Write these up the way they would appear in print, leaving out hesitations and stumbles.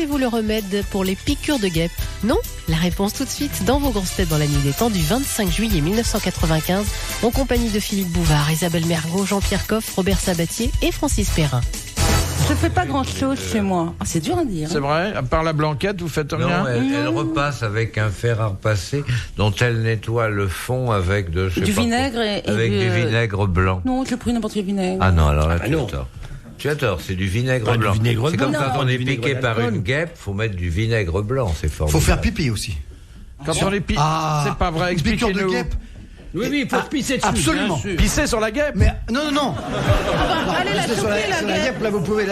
Connaissez-vous le remède pour les piqûres de guêpes? Non? La réponse tout de suite dans vos grosses têtes dans la nuit des temps du 25 juillet 1995 en compagnie de Philippe Bouvard, Isabelle Mergo, Jean-Pierre Coff, Robert Sabatier et Francis Perrin. Je fais pas grand-chose chez moi. C'est dur à dire. C'est vrai? À part la blanquette, vous faites rien? Non, elle repasse avec un fer à repasser dont elle nettoie le fond avec du vinaigre du vinaigre blanc. Non, j'ai pris n'importe quel vinaigre. Ah non, alors là, tu as tort. Tu as tort, c'est du vinaigre blanc. C'est comme quand on est piqué par une guêpe, faut mettre du vinaigre blanc, c'est formidable. Faut faire pipi aussi. Quand on est c'est pas vrai, une piqûre de expliquez-nous. guêpe. Oui, il faut pisser dessus. Absolument. bien sûr. Pisser sur la guêpe? Mais non. Allez la Sur choper, la la guêpe. guêpe, là, vous pouvez.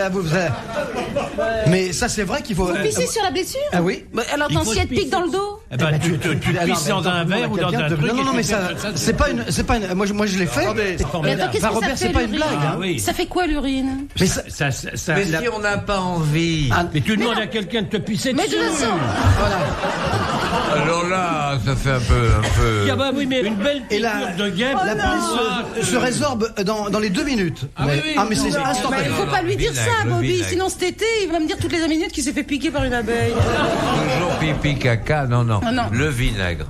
Mais ça, c'est vrai qu'il faut. Pisser sur la blessure? Ah oui. Alors, Il dans faut si elle pisser. pique dans le dos? Eh ben, tu pisses dans un verre ou dans un truc. Non, mais ça, c'est pas une. Moi, je l'ai fait. Attendez. Mais attends, qu'est-ce que Robert, ça c'est fait, pas une l'urine? blague. Ah oui. Ça fait quoi, l'urine? Mais ça. Mais si on n'a pas envie. Mais tu demandes à quelqu'un de te pisser Mais dessus. de toute façon, Alors là, ça fait un peu. Ah bah oui, mais une belle Et piqûre la de guêpe. la police se résorbe dans les 2 minutes. Mais c'est mais instantané. il faut pas lui dire vinaigre, ça, le Bobby. vinaigre. Sinon, cet été, il va me dire toutes les 5 minutes qu'il s'est fait piquer par une abeille. Toujours pipi caca, non. Ah non. Le vinaigre.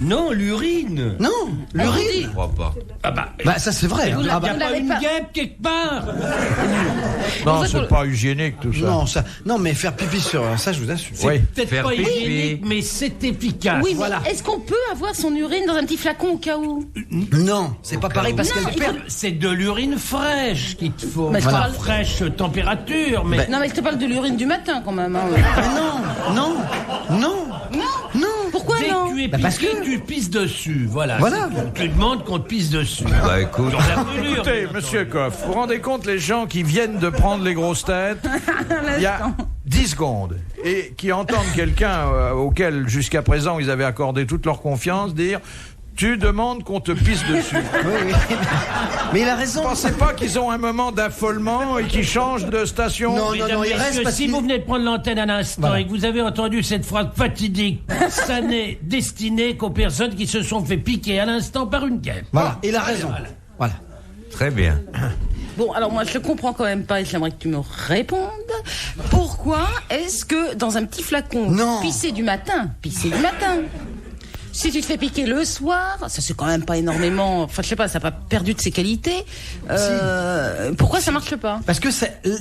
Non, l'urine. Non, Je l'urine. crois pas. Ah bah, Bah ça c'est vrai. Vous Ah il n'y a Vous pas l'avez une pas. guêpe quelque part. Non, c'est pas hygiénique tout ça. Non, mais faire pipi sur ça, je vous assure. Oui. Peut-être Faire pas pipi. hygiénique, mais c'est efficace. Oui, mais Voilà. est-ce qu'on peut avoir son urine dans un petit flacon au cas où? Non, c'est pas pareil parce Non, qu'elle il perd. C'est de l'urine fraîche qu'il te faut. Mais je Voilà. parle- Fraîche température, mais. Non, mais je te parle de l'urine du matin quand même. Hein. Mais non. Pourquoi Dès non? que tu es parce piqué, que- tu pisses dessus. Voilà. Voilà. Tu demandes qu'on te pisse dessus. Bah écoute. Sur la brûlure. Écoutez, monsieur Coff, vous vous rendez compte les gens qui viennent de prendre les grosses têtes il y a 10 secondes et qui entendent quelqu'un auquel jusqu'à présent ils avaient accordé toute leur confiance dire tu demandes qu'on te pisse dessus. Oui. Mais il a raison. Vous pensez pas qu'ils ont un moment d'affolement et qu'ils changent de station? Non, Mesdames, il reste messieurs, parce si qu'il- vous venez de prendre l'antenne à l'instant Voilà. et que vous avez entendu cette phrase fatidique, ça n'est destiné qu'aux personnes qui se sont fait piquer à l'instant par une guêpe. Voilà, il a raison. Voilà. Très bien. Bon, alors moi je comprends quand même pas et j'aimerais que tu me répondes. Pourquoi est-ce que dans un petit flacon, Non. pisser du matin, si tu te fais piquer le soir, ça c'est quand même pas énormément, enfin je sais pas, ça n'a pas perdu de ses qualités. Pourquoi ça marche pas? Parce que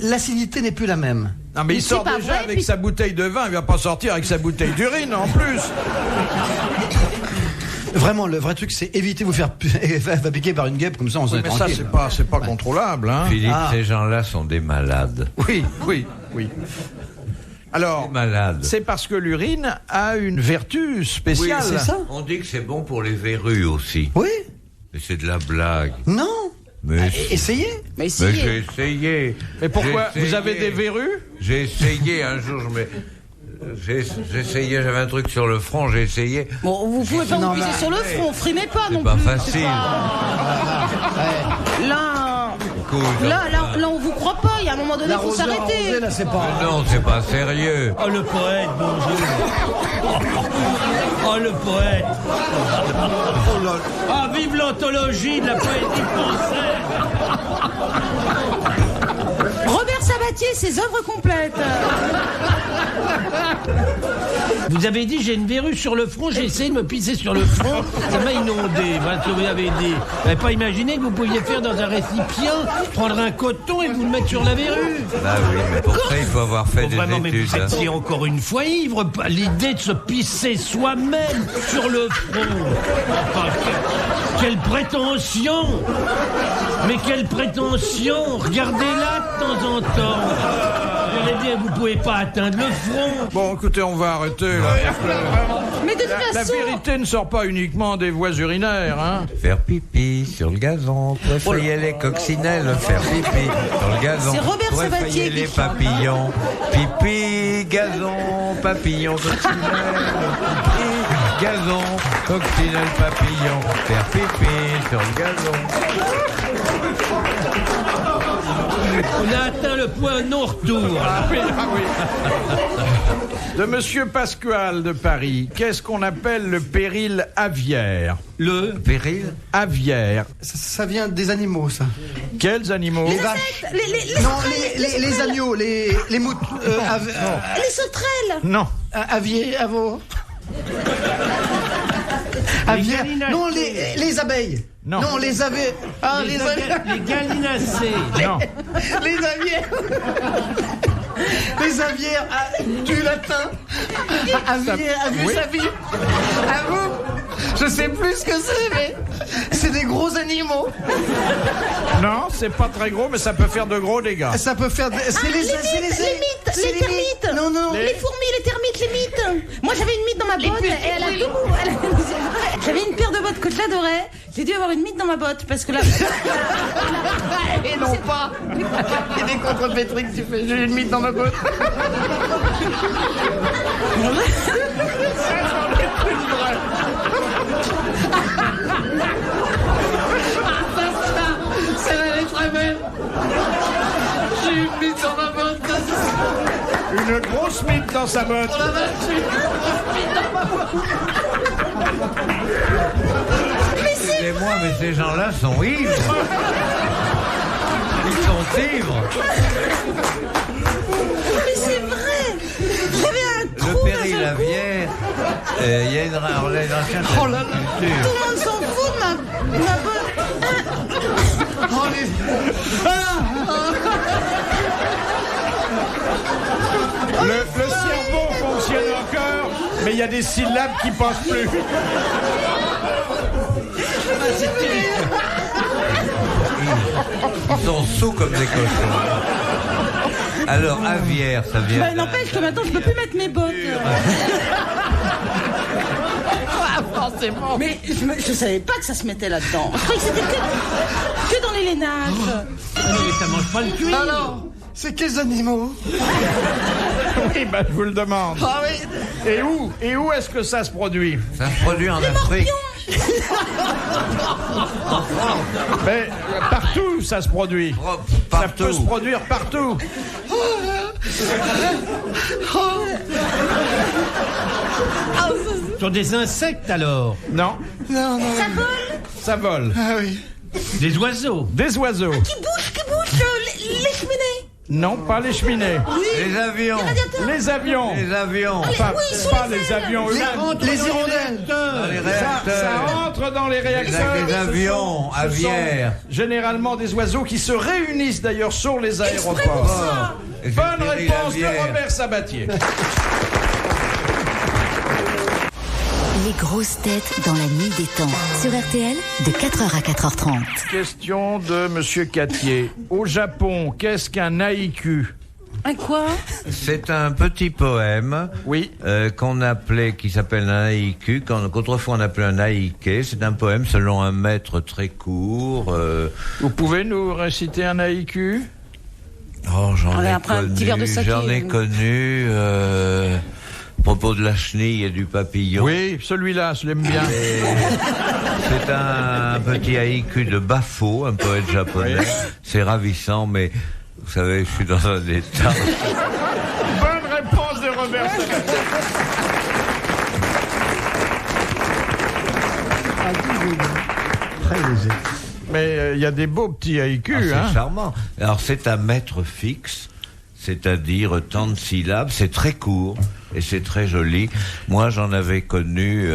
l'acidité n'est plus la même. Non mais il C'est sort pas déjà vrai, avec puis- sa bouteille de vin, il va pas sortir avec sa bouteille d'urine en plus. Vraiment, le vrai truc, c'est éviter de vous faire piquer par une guêpe, comme ça on s'en est Mais ça tranquille. c'est pas contrôlable, hein. Philippe, Ah. ces gens-là sont des malades. Oui. Alors, Des malades. c'est parce que l'urine a une vertu spéciale. C'est ça? On dit que c'est bon pour les verrues aussi. Oui. Mais c'est de la blague. Non. Mais, Essayez. Mais mais si. j'ai essayé. Mais pourquoi? J'ai Vous avez essayé. des verrues? J'ai essayé un jour, j'ai essayé, j'avais un truc sur le front, j'ai essayé. Bon, vous pouvez pas Non, vous pisser mais- sur le front, frimez pas non pas plus. facile. Là, Écoute, là, on vous croit pas. Il y a un moment donné, il faut L'arroseur arrosé, s'arrêter. là, c'est pas. non, c'est pas sérieux. Oh le poète, bonjour. Oh le poète. Ah, vive l'anthologie de la poésie française. Robert Sabatier, ses œuvres complètes. Vous avez dit j'ai une verrue sur le front, j'ai essayé de me pisser sur le front, ça m'a inondé. Voilà ce que vous avez dit. Vous n'avez pas imaginé que vous pouviez faire dans un récipient, prendre un coton et vous le mettre sur la verrue. Bah oui, mais pour ça, il faut avoir fait Bon, des vraiment, mais études. vous étiez encore une fois ivre. L'idée de se pisser soi-même sur le front. Enfin, quelle prétention! Mais quelle prétention! Regardez-la de temps en temps. J'allais dire, vous pouvez pas atteindre le front. Bon, écoutez, on va arrêter là. parce que Mais de toute la façon, vérité ne sort pas uniquement des voies urinaires, hein. Faire pipi sur le gazon, préférer les coccinelles, faire pipi sur le gazon. C'est Robert préférer Sabatier les qui chante. papillons, pipi, gazon, papillon, coccinelle, pipi. gazon, coccinelle papillon, faire pipi sur le gazon. On a atteint le point non-retour. Ah oui. De Monsieur Pasquale de Paris, qu'est-ce qu'on appelle le péril aviaire? Le péril aviaire. Ça vient des animaux, ça. Quels animaux? Les vaches. Les agneaux, les moutes. Les sauterelles. Non. Aviaire. Non, les abeilles. Non. Non, les abeilles. Ah, les gallinacés. Non. Les aviaires. Les aviaires du latin. Aviaire, oui. sa vie. À vous. Je sais plus ce que c'est, mais c'est des gros animaux. Non, c'est pas très gros, mais ça peut faire de gros dégâts. Ça peut faire. C'est Les termites. Non. Les fourmis, les termites, les mythes. Moi, j'avais une mythe dans ma botte. Et elle a tout. C'est vrai. J'avais une paire de bottes que je l'adorais. J'ai dû avoir une mythe dans ma botte parce que là. Et non pas. Il y a des contre-pétriques, tu fais. J'ai une mythe dans ma botte. Celle-là est très belle. J'ai une mythe dans ma botte. Une grosse mythe dans sa botte. Oh la vache, j'ai une grosse mythe dans ma botte. Excusez-moi, mais ces gens-là sont ivres. Ils sont ivres. Mais c'est vrai. J'avais un trou. Le péril aviaire, il y a une ancienne. Oh là là. Tout le monde s'en fout de ma botte. Oh, les... Le cerveau fonctionne encore, mais il y a des syllabes qui passent plus. Ils sont sous comme des cochons. Alors, aviaire, ça vient. Bah, n'empêche que maintenant je peux plus mettre mes bottes. Forcément. Mais je savais pas que ça se mettait là-dedans. Je croyais que c'était que dans les lainages. Mais ça mange pas le cuir. Alors, c'est quels animaux? Oui, ben, je vous le demande. Ah oui. Et où est-ce que ça se produit? Ça se produit en Afrique. Mais partout, ça se produit. Ça peut se produire partout. Sur des insectes alors. Non, Non. ça vole. Ah oui. Des oiseaux. Des oiseaux. Qui bouge les cheminées. Non, pas les cheminées. Les avions. Les avions. Les avions. Pas les avions eux-mêmes. Les hirondelles. Dans les Ça réacteurs. rentre dans les réacteurs. Les avions, Ce sont aviaires. généralement des oiseaux qui se réunissent d'ailleurs sur les aéroports. Et Bonne c'est le péril réponse de aviaire. Robert Sabatier. Les grosses têtes dans la nuit des temps. Sur RTL, de 4h à 4h30. Question de Monsieur Cattier. Au Japon, qu'est-ce qu'un haïku? Un quoi? C'est un petit poème Oui. qui s'appelle un haïku, qu'autrefois on appelait un haïké. C'est un poème selon un maître très court. Vous pouvez nous réciter un haïku? Oh, j'en Allez, ai après un petit verre de connu, saké. j'en ai connu. À propos de la chenille et du papillon. Oui, celui-là, je l'aime bien. Et c'est un petit haïku de Bafo, un poète japonais. Oui. C'est ravissant, mais vous savez, je suis dans un état. Bonne réponse de Robert Sabatier. Très léger. Mais il y a des beaux petits haïkus, C'est hein. charmant. Alors, c'est un mètre fixe, c'est-à-dire tant de syllabes. C'est très court et c'est très joli. Moi, j'en avais connu,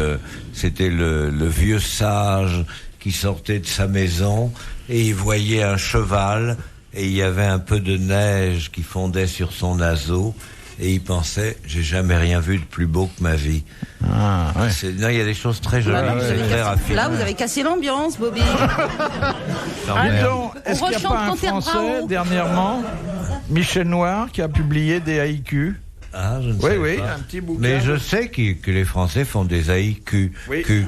c'était le vieux sage qui sortait de sa maison et il voyait un cheval et il y avait un peu de neige qui fondait sur son naseau et il pensait, j'ai jamais rien vu de plus beau que ma vie. Ah, ouais. Non, il y a des choses très jolies, c'est très raffiné. Là, vous avez cassé l'ambiance, Bobby. Non, Dis merde. donc, est-ce On qu'il n'y a pas un rechante Panthère Français Bravo. dernièrement, Michel Noir, qui a publié des haïkus? Ah, je ne Oui, sais oui, pas. un petit bouquin. Mais je sais que les Français font des haïkus. Oui. Que-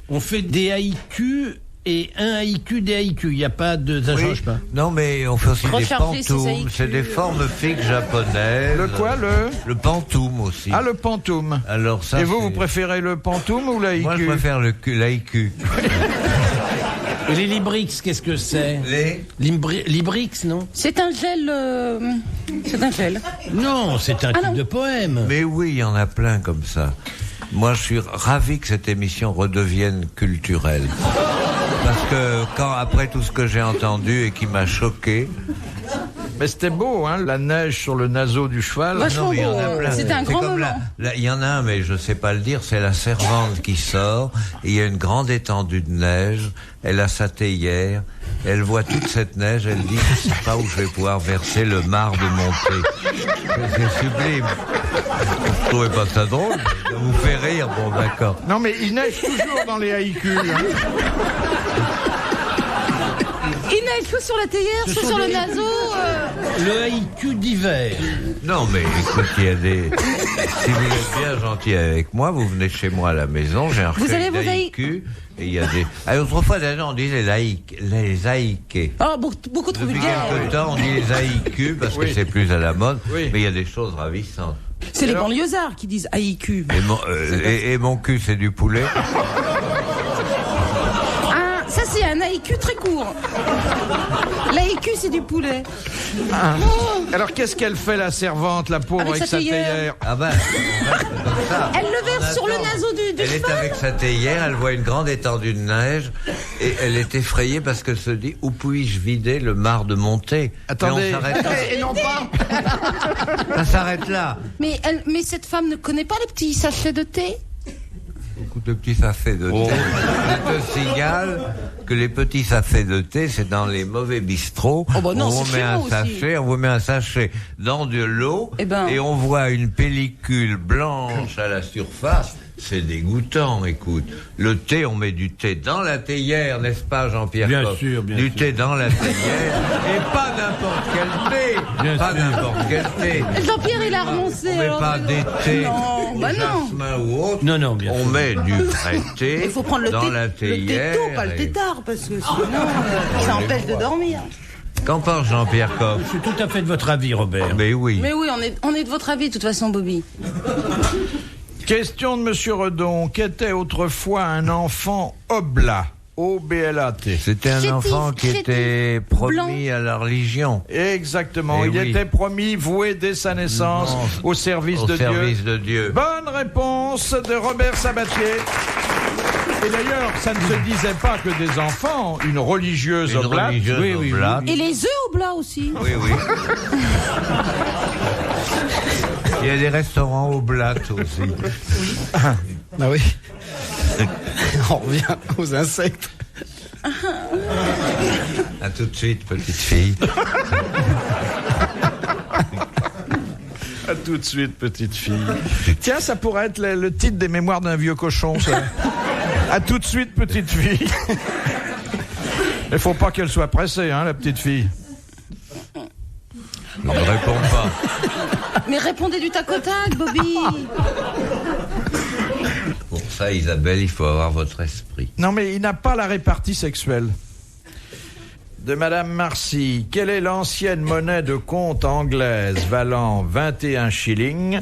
On fait des haïkus et un haïku, des haïkus. Il n'y a pas de... Ça Oui. change pas. Non, mais on fait aussi des Recharger ses pantoumes. haïkus. C'est des formes fixes japonaises. Le quoi, Le pantoum aussi. Ah, le pantoum. Alors ça, Et vous, c'est- vous préférez le pantoum ou l'haïku? Moi, je préfère l'haïku. Et les Librix, qu'est-ce que c'est? Librix, non? C'est un gel. C'est un gel. Non, c'est un type de poème. Mais oui, il y en a plein comme ça. Moi, je suis ravi que cette émission redevienne culturelle. Parce que après tout ce que j'ai entendu et qui m'a choqué... Mais c'était beau, hein, la neige sur le naseau du cheval. Vachement mais il y en a beau. plein. C'était un C'est grand comme moment. il y en a un, mais je sais pas le dire, c'est la servante qui sort, et il y a une grande étendue de neige, elle a sa théière, elle voit toute cette neige, elle dit, je sais pas où je vais pouvoir verser le marc de mon thé. C'est sublime. Vous trouvez pas ça drôle? Ça vous fait rire, bon d'accord. Non, mais il neige toujours dans les haïkus. Hein. Il neige soit sur la théière, soit sur le naseau. Le haïku d'hiver. Non, mais écoute, il y a des... Si vous êtes bien gentil avec moi, vous venez chez moi à la maison, j'ai un Vous allez recueil vous d'haïkus, et il y a des... Ah, autrefois, d'ailleurs, on disait les haïkés. Oh, beaucoup trop Depuis vulgaire. quelque temps, on dit les haïkus parce Oui. que c'est plus à la mode, Oui. mais il y a des choses ravissantes. C'est les Alors- banlieusards qui disent haïku. Et mon cul, c'est du poulet. Ah, ça c'est un haïku très court. L'haïku c'est du poulet. Alors, qu'est-ce qu'elle fait, la servante, la pauvre, Avec avec sa sa théière. théière? Ah ben, on reste comme ça. Elle le verse sur le naseau du Elle est cheval. avec sa théière, elle voit une grande étendue de neige, et elle est effrayée parce qu'elle se dit, où puis-je vider le marc de mon thé? Attendez. Mais on s'arrête là. Et non pas. Ça s'arrête là. Mais cette femme ne connaît pas les petits sachets de thé. Beaucoup de petits sachets de thé. Je te signale que les petits sachets de thé, c'est dans les mauvais bistrots. Oh bah non, on c'est vous met chez un nous aussi. sachet, on vous met un sachet dans de l'eau, Eh ben. et on voit une pellicule blanche à la surface. C'est dégoûtant, écoute. Le thé, on met du thé dans la théière, n'est-ce pas, Jean-Pierre Bien Coff? sûr, bien Du sûr. thé dans la théière, et pas n'importe quel thé. Bien Pas sûr. n'importe quel thé. Jean-Pierre il a renoncé. On met alors. pas des thés Non, au bah non. jasmin ou autre. Non, non, bien On sûr. met du vrai thé Il faut prendre le dans thé, la le théière. této, pas le et- tétard, parce que sinon ça empêche de dormir. Qu'en pense Jean-Pierre Coff? Je suis tout à fait de votre avis, Robert. Mais oui. Mais oui, on est de votre avis de toute façon, Bobby. Question de Monsieur Redon. Qu'était autrefois un enfant oblat? O-B-L-A-T. C'était un Chétif, enfant qui chétif, était promis blanc. à la religion. Exactement. Eh Il oui. était promis, voué dès sa naissance Non. au service Au de service Dieu. de Dieu. Bonne réponse de Robert Sabatier. Et d'ailleurs, ça ne se disait pas que des enfants, une religieuse Une oblate. religieuse Oui, oui, oblate. Et les œufs au blas aussi. Oui, oui. Il y a des restaurants oblates aussi. Ah oui. On revient aux insectes. À tout de suite, petite fille. À tout de suite, petite fille. Tiens, ça pourrait être le titre des mémoires d'un vieux cochon, ça. À tout de suite, petite fille. Il faut pas qu'elle soit pressée, hein, la petite fille. Ne réponds pas. Mais répondez du tac au tac, Bobby. Pour ça, Isabelle, il faut avoir votre esprit. Non, mais il n'a pas la répartie sexuelle. De Madame Marcy, quelle est l'ancienne monnaie de compte anglaise valant 21 shillings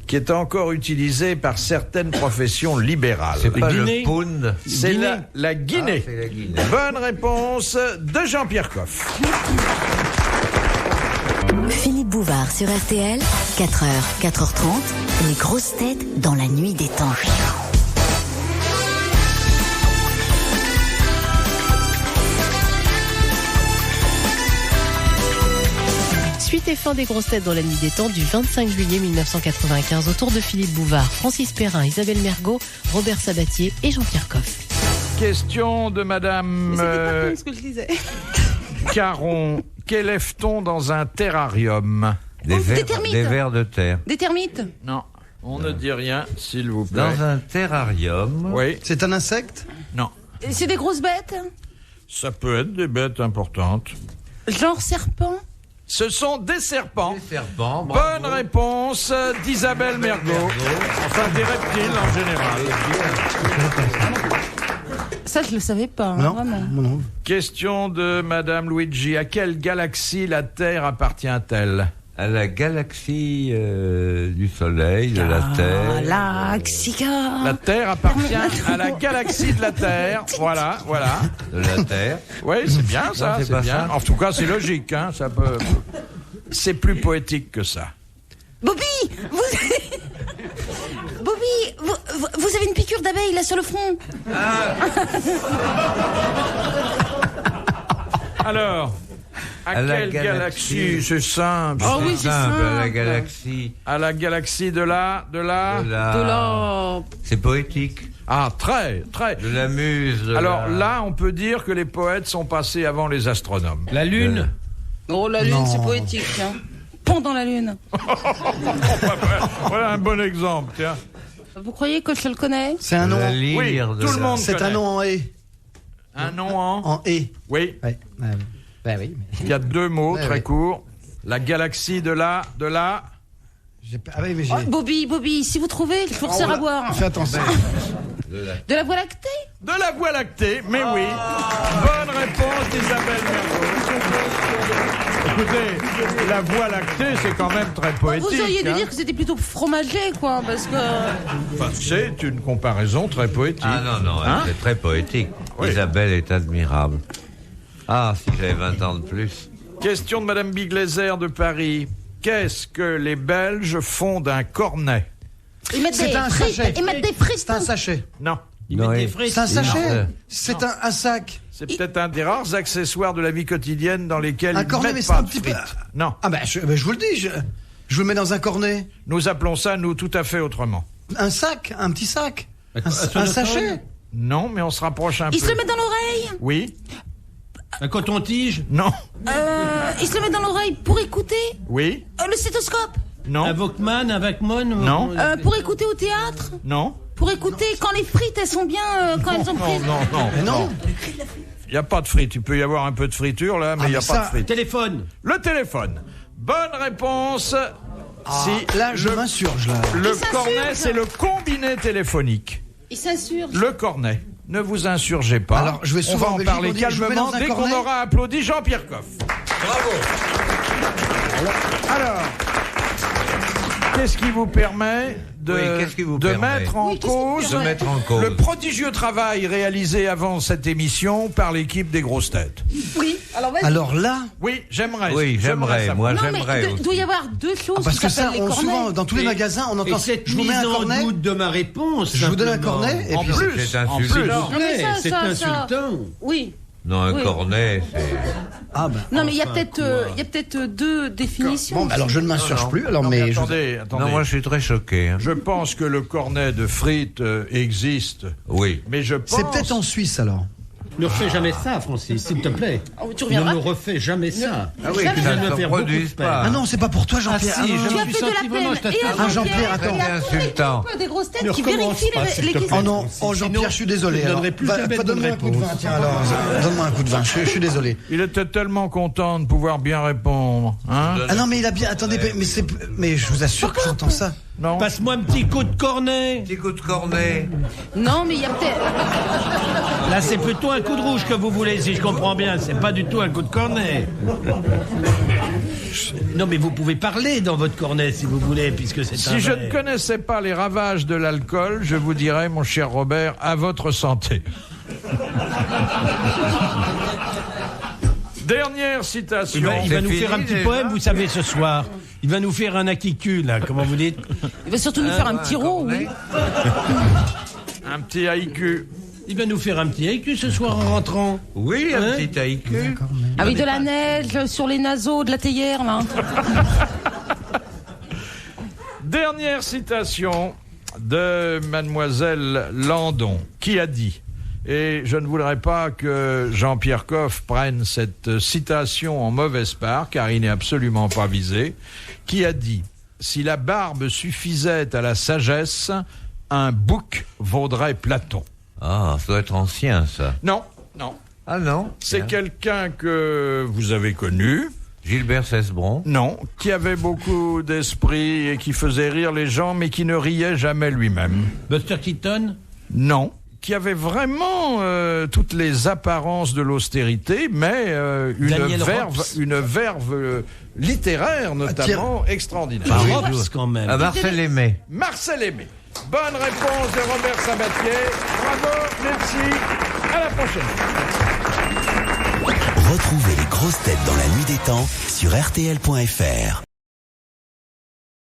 qui est encore utilisée par certaines professions libérales? C'est pas Guinée. le pound. C'est Guinée. la Guinée. Ah, c'est la Guinée. Bonne réponse de Jean-Pierre Coff. Philippe Bouvard sur RTL, 4h, 4h30, les grosses têtes dans la nuit des temps. Suite et fin des grosses têtes dans la nuit des temps du 25 juillet 1995 autour de Philippe Bouvard, Francis Perrin, Isabelle Mergot, Robert Sabatier et Jean-Pierre Coff. Question de Madame ce que je disais. Caron. Qu'élève-t-on dans un terrarium? Des termites. vers de terre. Des termites. Non, on ne dit rien, s'il vous plaît. Dans un terrarium. Oui, C'est un insecte? non. Et c'est des grosses bêtes. Ça peut être des bêtes importantes. Genre serpent. Ce sont des serpents. Des serpents. bravo. Bonne réponse d'Isabelle Mergot. Enfin, des reptiles en général. Ça, je le savais pas, Non, vraiment. non. Question de Madame Luigi. À quelle galaxie la Terre appartient-elle? À la galaxie du Soleil, de la Terre. La Terre appartient à la galaxie de la Terre. Voilà. De la Terre. Oui, c'est bien ça, Non, c'est c'est pas bien. ça. En tout cas, c'est logique, hein, ça peut... C'est plus poétique que ça. Bobby, Bobby, vous avez une piqûre d'abeille là sur le front. Alors, à la quelle galaxie. galaxie? C'est simple. Oh oui, c'est simple. À la simple. galaxie. À la galaxie de la... De la... C'est poétique. Ah, très. De la muse. Alors là, on peut dire que les poètes sont passés avant les astronomes. La Lune. Oh, la lune, Non. c'est poétique. Hein. Pendant la lune. Voilà un bon exemple, tiens. Vous croyez que je le connais? C'est un nom. La en- lyre Oui, de tout le la- monde C'est un connaît. nom en E. Un nom en... En E. Oui, Ouais. Bah oui. il y a deux mots Ouais, très ouais. courts. La galaxie de la... Ah oui, mais j'ai. Oh, Bobby, si vous trouvez, je vous Oh resserre là, à boire. Fais attention. De la Voie lactée? De la Voie lactée, mais oui. Bonne réponse d'Isabelle Mergo. Écoutez, la Voie lactée, c'est quand même très poétique. Vous auriez dû hein. dire que c'était plutôt fromager, quoi, parce que... Enfin, c'est une comparaison très poétique. Ah non, Hein? c'est très poétique. Oui. Isabelle est admirable. Ah, si j'avais 20 ans de plus. Question de Madame Biglézer de Paris. Qu'est-ce que les Belges font d'un cornet? Ils mettent C'est des un frites, sachet. ils mettent des frites. C'est un sachet. Non. Ils Non, mettent des il- frites. C'est un sachet. Non. C'est un sac. C'est peut-être un des rares accessoires de la vie quotidienne dans lesquels Un ils cornet, mettent mais c'est pas un de petit peu. frites. Non. Ah bah je vous le dis. Je vous le mets dans un cornet. Nous appelons ça, nous, tout à fait autrement. Un sac, un petit sac. Un sonotone. sachet. Non, mais on se rapproche un Ils peu. se le mettent dans l'oreille. Oui. Un coton-tige. Non. Ils se le mettent dans l'oreille pour écouter. Oui. Le stéthoscope. Non. Un Walkman, un Walkman. Non. Pour écouter au théâtre. Non. Pour écouter quand les frites, elles sont bien, quand elles ont Non, pris. non. Mais non. Il n'y a pas de frites. Il peut y avoir un peu de friture, là, mais il n'y a mais pas ça- de frites. Téléphone. Le téléphone. Bonne réponse. Si Là, je m'insurge là. le s'insurge. cornet, c'est le combiné téléphonique. Ils s'insurgent. Le cornet. Ne vous insurgez pas. Alors, je vais on souvent va en en Belgique, parler on dit, je vous mets calmement dans un dès qu'on cornet. aura applaudi Jean-Pierre Coff. Bravo. Alors, qu'est-ce qui vous permet de, Oui, qu'est-ce qui vous de permet mettre en Oui, qu'est-ce qui vous cause De mettre en cause. le prodigieux travail réalisé avant cette émission par l'équipe des grosses têtes? Oui. Alors vas-y. Alors là, Oui, j'aimerais. Oui, j'aimerais. savoir. Moi, Non, j'aimerais mais il aussi. doit y avoir deux choses parce qui que ça, s'appellent les cornets. souvent dans tous les magasins, on Et entend. cette Je vous mets mise un en cornet. doute de ma réponse. Je vous donne un simplement. cornet et En puis. plus, C'est en insultant. plus. Non, mais ça, C'est ça, insultant. Oui. Non, un Oui. cornet, c'est... Ah bah. Non, mais il y a peut-être deux définitions. Bon, bah, alors je ne m'insurge plus. Alors Non, mais mais je- attendez. Non, moi, je suis très choqué. hein. Je pense que le cornet de frites existe, Oui. mais je pense... c'est peut-être en Suisse alors. Ne refais jamais ça, Francis, s'il te plaît. Oh, tu Ne reviendras. me refais jamais ça. Ah oui, Jamais. que Ça ça va ne me se faire beaucoup de produise peine. pas. Ah non, c'est pas pour toi, Jean-Pierre. Ah si, non, je non. Tu me as suis fait de senti la vraiment, peine. je t'attends. Et à Ah, Jean-Pierre, attends. et à tous les Insultant. types des grosses têtes Ne qui recommence vérifient pas, s'il les te questions. Oh non, Sinon, oh Jean-Pierre, je suis désolé. je ne alors. donnerai plus jamais de Donne-moi un coup de vin, réponse. tiens alors. Donne-moi un coup de vin, je suis désolé. Il était tellement content de pouvoir bien répondre. Hein? Ah non, mais il a bien. Attendez, mais je vous assure que j'entends ça. Non. Passe-moi un petit coup de cornet. Petit coup de cornet. Non, mais il y a peut-être. Là, c'est plutôt un coup de rouge que vous voulez, si je comprends bien. C'est pas du tout un coup de cornet. Non, mais vous pouvez parler dans votre cornet, si vous voulez, puisque c'est un Si je verre. ne connaissais pas les ravages de l'alcool, je vous dirais, mon cher Robert, à votre santé. Dernière citation. Il va C'est nous faire un fini, petit déjà. poème, vous savez, ce soir. Il va nous faire un acquicu, là, comment vous dites. Il va surtout nous faire un petit rot, oui. Un petit haïku. Il va nous faire un petit acquicu ce soir en rentrant. Oui, un Hein petit haïku. Avec de la neige sur les naseaux de la théière, là. Dernière citation de Mademoiselle Landon, qui a dit, et je ne voudrais pas que Jean-Pierre Coff prenne cette citation en mauvaise part, car il n'est absolument pas visé, qui a dit « Si la barbe suffisait à la sagesse, un bouc vaudrait Platon. Ah, ça doit être ancien, ça. » Non, non. Ah non C'est Tiens. quelqu'un que vous avez connu, Gilbert Cesbron. non, qui avait beaucoup d'esprit et qui faisait rire les gens, mais qui ne riait jamais lui-même. Buster Keaton. Non, qui avait vraiment toutes les apparences de l'austérité, mais une verve littéraire notamment extraordinaire. Bah, Robs, quand même. Marcel Aimé. Marcel Aimé. Bonne réponse de Robert Sabatier. Bravo, merci. À la prochaine. Retrouvez les grosses têtes dans la nuit des temps sur RTL.fr.